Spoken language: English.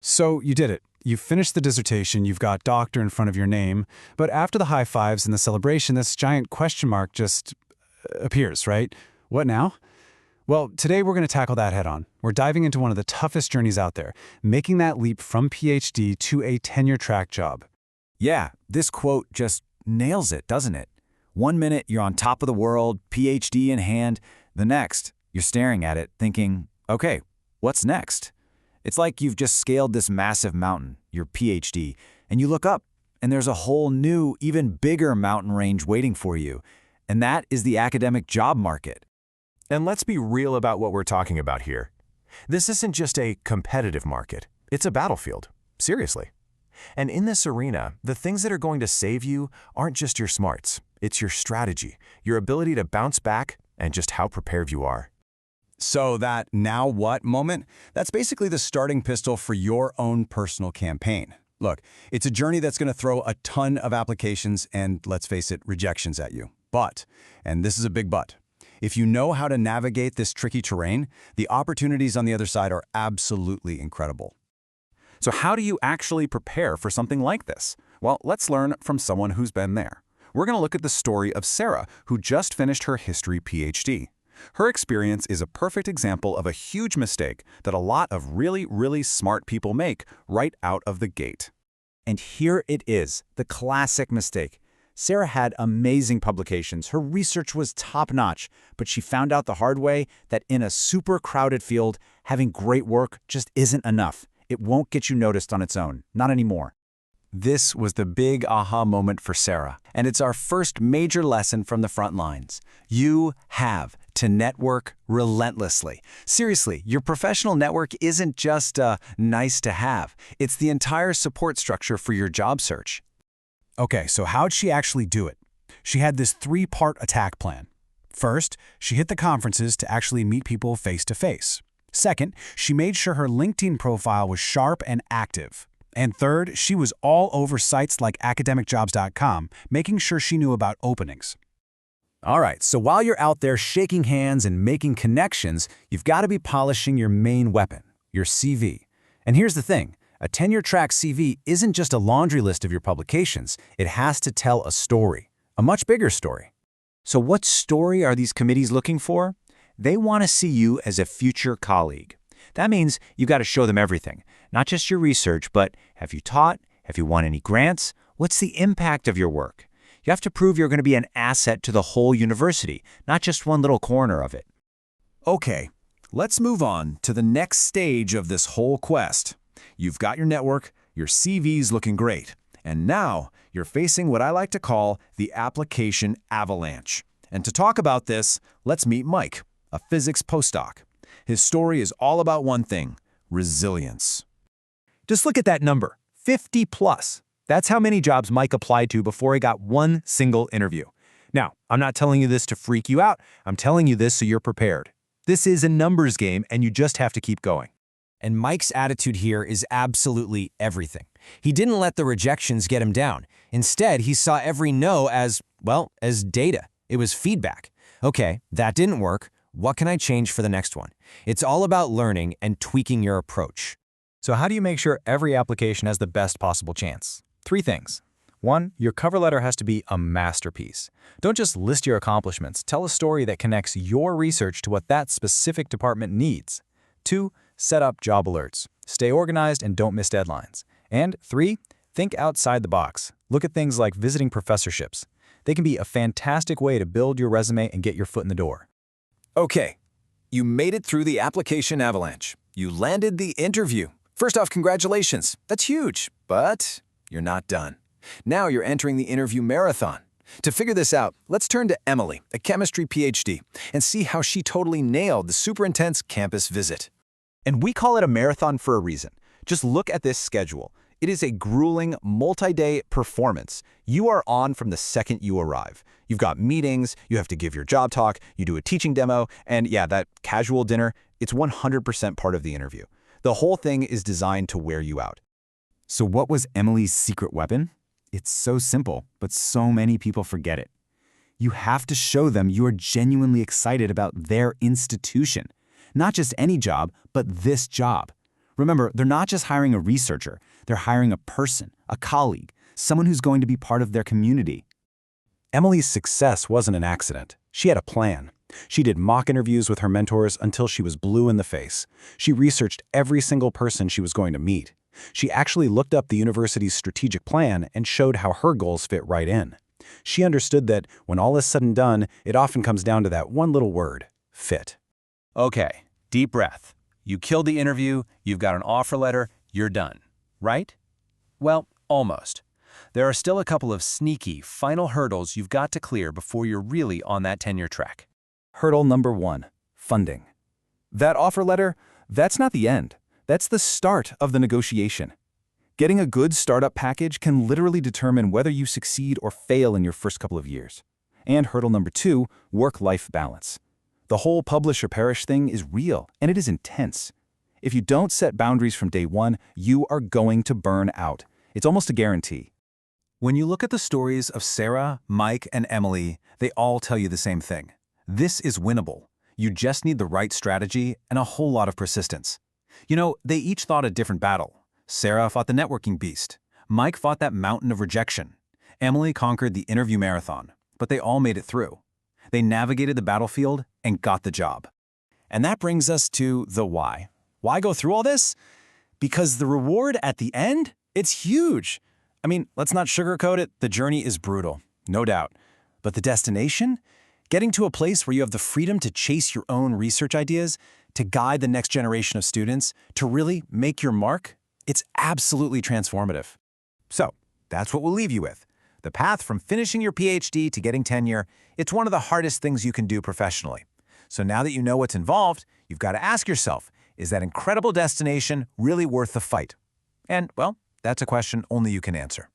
So you did it. You finished the dissertation, you've got doctor in front of your name, but after the high fives and the celebration, this giant question mark just appears, right? What now? Well, today we're going to tackle that head on. We're diving into one of the toughest journeys out there, making that leap from PhD to a tenure-track job. Yeah, this quote just nails it, doesn't it? One minute you're on top of the world, PhD in hand. The next, you're staring at it thinking, okay, what's next? It's like you've just scaled this massive mountain, your PhD, and you look up, and there's a whole new, even bigger mountain range waiting for you. And that is the academic job market. And let's be real about what we're talking about here. This isn't just a competitive market. It's a battlefield. Seriously. And in this arena, the things that are going to save you aren't just your smarts. It's your strategy, your ability to bounce back, and just how prepared you are. So that now what moment? That's basically the starting pistol for your own personal campaign. Look, it's a journey that's going to throw a ton of applications and, let's face it, rejections at you. But, and this is a big but, if you know how to navigate this tricky terrain, the opportunities on the other side are absolutely incredible. So how do you actually prepare for something like this? Well, let's learn from someone who's been there. We're going to look at the story of Sarah, who just finished her history PhD. Her experience is a perfect example of a huge mistake that a lot of really smart people make right out of the gate. And here it is, the classic mistake. Sarah had amazing publications, her research was top-notch, but she found out the hard way that in a super crowded field, having great work just isn't enough. It won't get you noticed on its own, not anymore. This was the big aha moment for Sarah, and it's our first major lesson from the front lines. You have to network relentlessly. Seriously, your professional network isn't just nice to have. It's the entire support structure for your job search. Okay, so how'd she actually do it? She had this three-part attack plan. First, she hit the conferences to actually meet people face-to-face. Second, she made sure her LinkedIn profile was sharp and active. And third, she was all over sites like academicjobs.com, making sure she knew about openings. All right, so while you're out there shaking hands and making connections, you've got to be polishing your main weapon, your CV. And here's the thing, a tenure-track CV isn't just a laundry list of your publications. It has to tell a story, a much bigger story. So what story are these committees looking for? They want to see you as a future colleague. That means you've got to show them everything, not just your research, but have you taught? Have you won any grants? What's the impact of your work? You have to prove you're going to be an asset to the whole university, not just one little corner of it. Okay, let's move on to the next stage of this whole quest. You've got your network, your CV's looking great, and now you're facing what I like to call the application avalanche. And to talk about this, let's meet Mike, a physics postdoc. His story is all about one thing, resilience. Just look at that number, 50 plus. That's how many jobs Mike applied to before he got one single interview. Now, I'm not telling you this to freak you out. I'm telling you this so you're prepared. This is a numbers game, and you just have to keep going. And Mike's attitude here is absolutely everything. He didn't let the rejections get him down. Instead, he saw every no as, well, as data. It was feedback. Okay, that didn't work. What can I change for the next one? It's all about learning and tweaking your approach. So how do you make sure every application has the best possible chance? 3 things. 1, your cover letter has to be a masterpiece. Don't just list your accomplishments. Tell a story that connects your research to what that specific department needs. 2, set up job alerts. Stay organized and don't miss deadlines. And 3, think outside the box. Look at things like visiting professorships. They can be a fantastic way to build your resume and get your foot in the door. Okay, you made it through the application avalanche. You landed the interview. First off, congratulations. That's huge, but you're not done. Now you're entering the interview marathon. To figure this out, let's turn to Emily, a chemistry PhD, and see how she totally nailed the super intense campus visit. And we call it a marathon for a reason. Just look at this schedule. It is a grueling, multi-day performance. You are on from the second you arrive. You've got meetings, you have to give your job talk, you do a teaching demo, and yeah, that casual dinner, it's 100% part of the interview. The whole thing is designed to wear you out. So what was Emily's secret weapon? It's so simple, but so many people forget it. You have to show them you are genuinely excited about their institution. Not just any job, but this job. Remember, they're not just hiring a researcher, they're hiring a person, a colleague, someone who's going to be part of their community. Emily's success wasn't an accident. She had a plan. She did mock interviews with her mentors until she was blue in the face. She researched every single person she was going to meet. She actually looked up the university's strategic plan and showed how her goals fit right in. She understood that when all is said and done, it often comes down to that one little word, fit. Okay, deep breath. You killed the interview, you've got an offer letter, you're done, right? Well, almost. There are still a couple of sneaky, final hurdles you've got to clear before you're really on that tenure track. Hurdle number 1, funding. That offer letter, that's not the end. That's the start of the negotiation. Getting a good startup package can literally determine whether you succeed or fail in your first couple of years. And hurdle number 2, work-life balance. The whole publish or perish thing is real, and it is intense. If you don't set boundaries from day one, you are going to burn out. It's almost a guarantee. When you look at the stories of Sarah, Mike, and Emily, they all tell you the same thing. This is winnable. You just need the right strategy and a whole lot of persistence. You know, they each fought a different battle. Sarah fought the networking beast. Mike fought that mountain of rejection. Emily conquered the interview marathon, but they all made it through. They navigated the battlefield and got the job. And that brings us to the why. Why go through all this? Because the reward at the end, it's huge. I mean, let's not sugarcoat it. The journey is brutal, no doubt. But the destination? Getting to a place where you have the freedom to chase your own research ideas, to guide the next generation of students, to really make your mark, it's absolutely transformative. So, that's what we'll leave you with. The path from finishing your PhD to getting tenure, it's one of the hardest things you can do professionally. So now that you know what's involved, you've got to ask yourself, is that incredible destination really worth the fight? And, well, that's a question only you can answer.